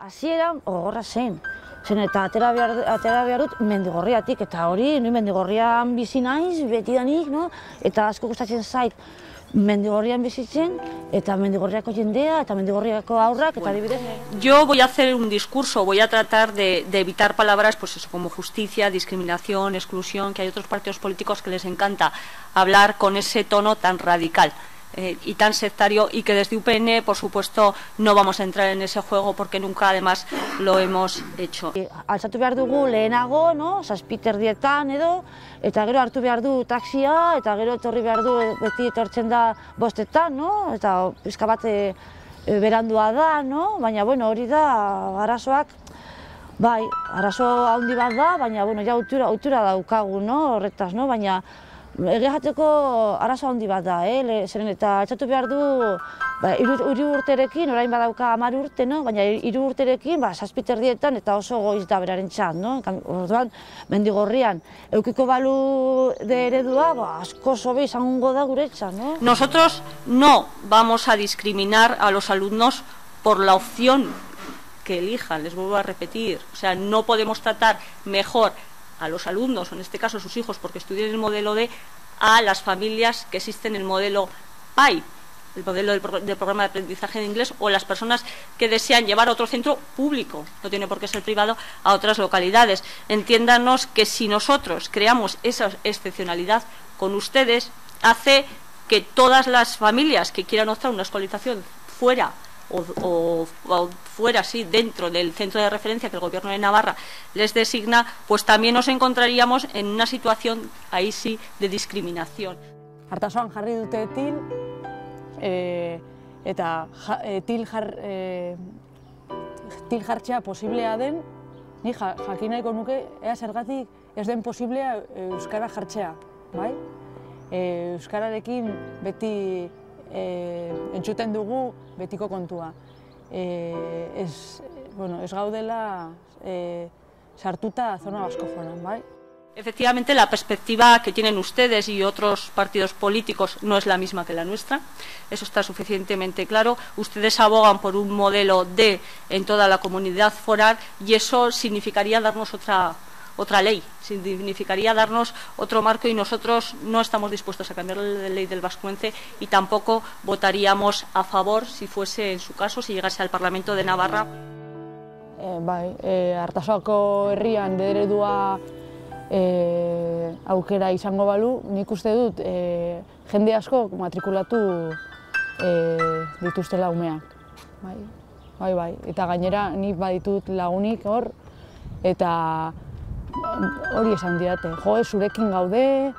Hasieran gogorra zen, eta atera behar dut Mendigorriatik, eta hori, Mendigorrian bizi naiz, betidanik, eta asko gustatzen zait Mendigorrian bizitzen, eta Mendigorriako jendea, eta Mendigorriako aurrak, eta adibidez. Yo voy a hacer un discurso, voy a tratar de evitar palabras pues eso, como justicia, discriminación, exclusión, que hay otros partidos políticos que les encanta hablar con ese tono tan radical. Y tan sectario, y que desde UPN, por supuesto, no vamos a entrar en ese juego porque nunca, además, lo hemos hecho. Altzatu behar dugu lehenago, zazpiterdietan edo, eta gero hartu behar du taxia, eta gero etorri behar du beti etortzen da bostetan, eta pizka bat berandua da, baina hori da arazoak, bai, arazo handi bat da, baina ja ohitura daukagu horretaz, baina egia jateko arazo handi bat da, zeren eta altxatu behar du 3 urterekin, orain badauka 10 urte, baina 3 urterekin zazpiterdietan eta oso goiz da berarentzat. Orduan, Mendigorrian eukiko balu de eredua, asko sobe izango da guretzat. Nosotros no vamos a discriminar a los alumnos por la opción que elijan, les vuelvo a repetir. O sea, no podemos tratar mejor a los alumnos, o en este caso sus hijos, porque estudian el modelo D, a las familias que existen en el modelo PAI, el modelo del programa de aprendizaje de inglés, o las personas que desean llevar a otro centro público, no tiene por qué ser privado, a otras localidades. Entiéndanos que si nosotros creamos esa excepcionalidad con ustedes, hace que todas las familias que quieran optar a una escolarización fuera o fuera, sí, dentro del centro de referencia que el Gobierno de Navarra les designa, pues también nos encontraríamos en una situación, ahí sí, de discriminación. Artasoan jarri dute til, eta til jartzea posiblea den, ni jakin nahiko nuke, ea zergatik ez den posiblea euskara jartzea, bai? Euskararekin beti entzuten dugu betiko kontua. Ez gaudela sartuta zona baskofonan, bai? Efectivamente, la perspectiva que tienen ustedes y otros partidos políticos no es la misma que la nuestra, eso está suficientemente claro. Ustedes abogan por un modelo D en toda la comunidad foral y eso significaría darnos otra ley, significaría darnos otro marco, y nosotros no estamos dispuestos a cambiar la ley del vascuence y tampoco votaríamos a favor si fuese en su caso, si llegase al Parlamento de Navarra. Artasoako herrian eredua aukera izango balu, nik uste dut jende asko matrikulatu dituztela umeak. Bai, eta gainera nik baditut lagunik hor, eta hori esan didate, zurekin gaude,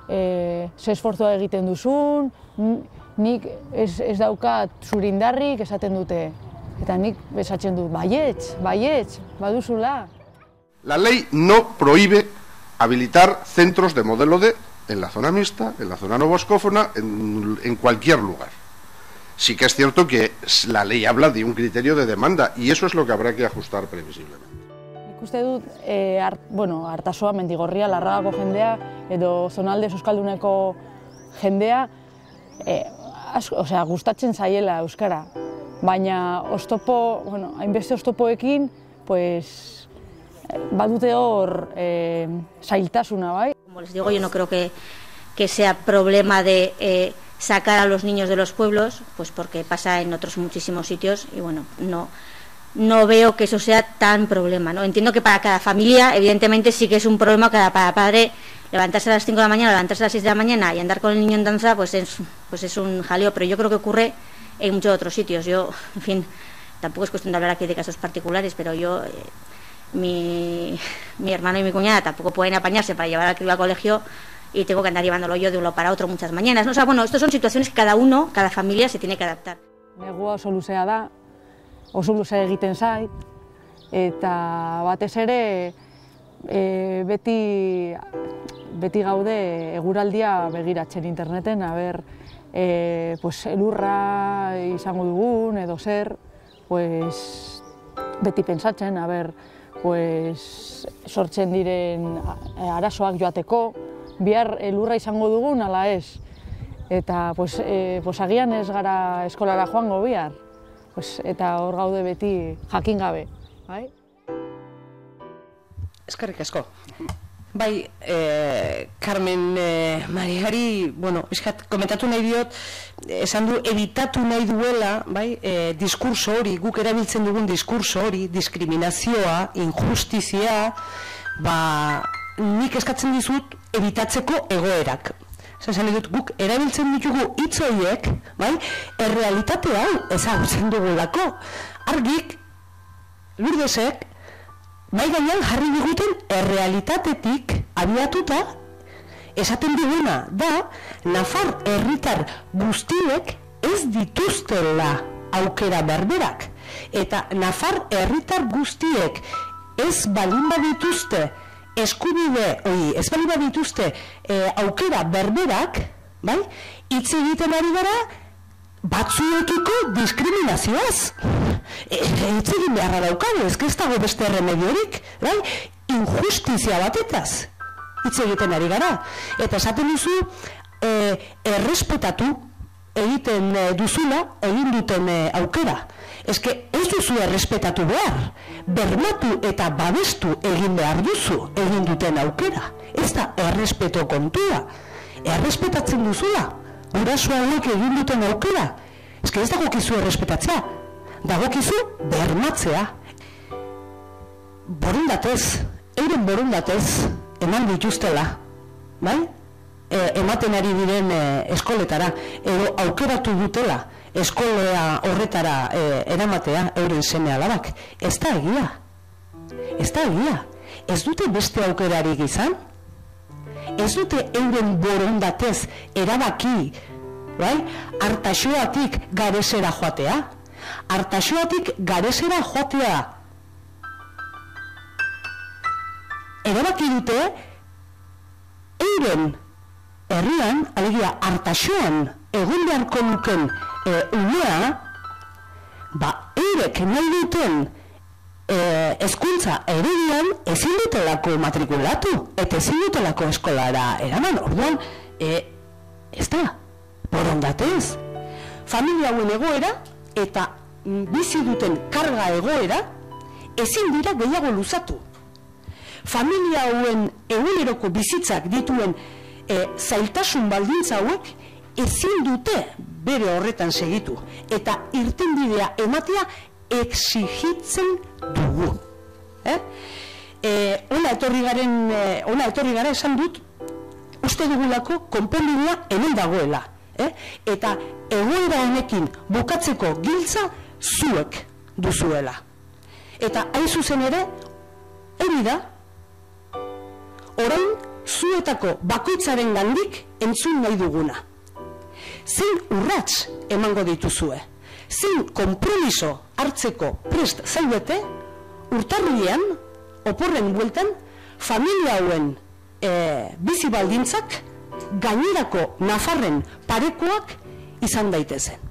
ze esfortzua egiten duzun, nik ez daukat zure indarrik esaten dute, eta nik esatzen dut, baietz, baduzula. La ley no prohíbe habilitar centros de modelo D en la zona mixta, en la zona no vascófona, en cualquier lugar. Sí que es cierto que la ley habla de un criterio de demanda y eso es lo que habrá que ajustar previsiblemente. Uste dut, Artasoa, Mendigorria, Larragako jendea, edo zonalde euskalduneko jendea, gustatzen zaiela euskara. Baina hainbeste oztopoekin, badute hor zailtasuna, bai? Como les digo, yo no creo que sea problema de sacar a los niños de los pueblos, pues porque pasa en otros muchísimos sitios y no veo que eso sea tan problema, ¿no? Entiendo que para cada familia, evidentemente, sí que es un problema para padre levantarse a las 5 de la mañana, levantarse a las 6 de la mañana y andar con el niño en danza, pues es un jaleo, pero yo creo que ocurre en muchos otros sitios. Yo, en fin, tampoco es cuestión de hablar aquí de casos particulares, pero yo, mi hermano y mi cuñada tampoco pueden apañarse para llevar al crío al colegio y tengo que andar llevándolo yo de un lado para otro muchas mañanas, ¿no? O sea, estas son situaciones que cada familia se tiene que adaptar. Negua oso luzea da, oso luze egiten zait, eta batez ere beti gaude eguraldia begiratzen interneten, elurra izango dugun edo zer, beti pentsatzen, sortzen diren arazoak joateko, bihar elurra izango dugun ala ez. Eta agian ez gara eskolara joango bihar. eta hor gaude beti jakin gabe. Bai? Eskerrik asko. Bai, Carmen Mariari, komentatu nahi diot, esan du, evitatu nahi duela, bai, diskurso hori, guk erabiltzen dugun diskurso hori, diskriminazioa, injustizia, nik eskatzen dizut evitatzeko egoerak. Esan dut, guk erabiltzen ditugu hitz horiek, bai, errealitate hau ezagutzen dugulako. Argik, Lurdesek, bai gainean jarri diguten errealitatetik abiatuta esaten diguna da nafar herritar guztiek ez dituztela aukera berberak eta nafar herritar guztiek ez balin badituzte eskubide, ez balin badituzte aukera berberak, bai, hitz egiten ari gara batzuekiko diskriminazioaz. Hitz egin beharra daukagu, ez dago beste erremediorik, bai? Injustizia batetaz hitz egiten ari gara. Eta esaten duzu, errespetatu egiten duzula, egin duten aukera. Ez duzu errespetatu behar, bermatu eta babestu egin behar duzu egin duten aukera. Ez da errespeto kontua, errespetatzen duzula, guraso hauek egin duten aukera. Ez dagokizu errespetatzea, dagokizu bermatzea. Borondatez, euren borondatez eman dituztela, bai? Ematen ari diren eskoletara, edo aukeratu dutela eskolea horretara eramatea euren seme alabak. Ez da egia. Ez da egia. Ez dute beste aukerarik izan? Ez dute euren borondatez erabaki, bai? Artaxoatik garesera joatea? Artaxoatik garesera joatea erabaki dute euren herrian, alegia Artaxoan egon beharko luken umea, eurek nahi duten hezkuntza ereduan ezin dutelako matrikulatu eta ezin dutelako eskolara eraman. Orduan, ez da, borondatez. Familia hauen egoera eta bizi duten karga egoera ezin dira gehiago luzatu. Familia hauen eguneroko bizitzak dituen zailtasun baldintza hauek ezin dute bere horretan segitu eta irtenbidea ematea exigitzen dugu. Ona etorri gara esan dut, uste dugulako konponbidea hemen dagoela. Eta egoera honekin bukatzeko giltza zuek duzuela. Eta hain zuzen ere, hori da, orain zuetako bakoitzaren gandik entzun nahi duguna. Zein urrats emango dituzue? Zein konpromiso hartzeko prest zaudete, urtarrilean, oporren bueltan, familia hauen bizi baldintzak gainerako nafarren parekoak izan daitezen.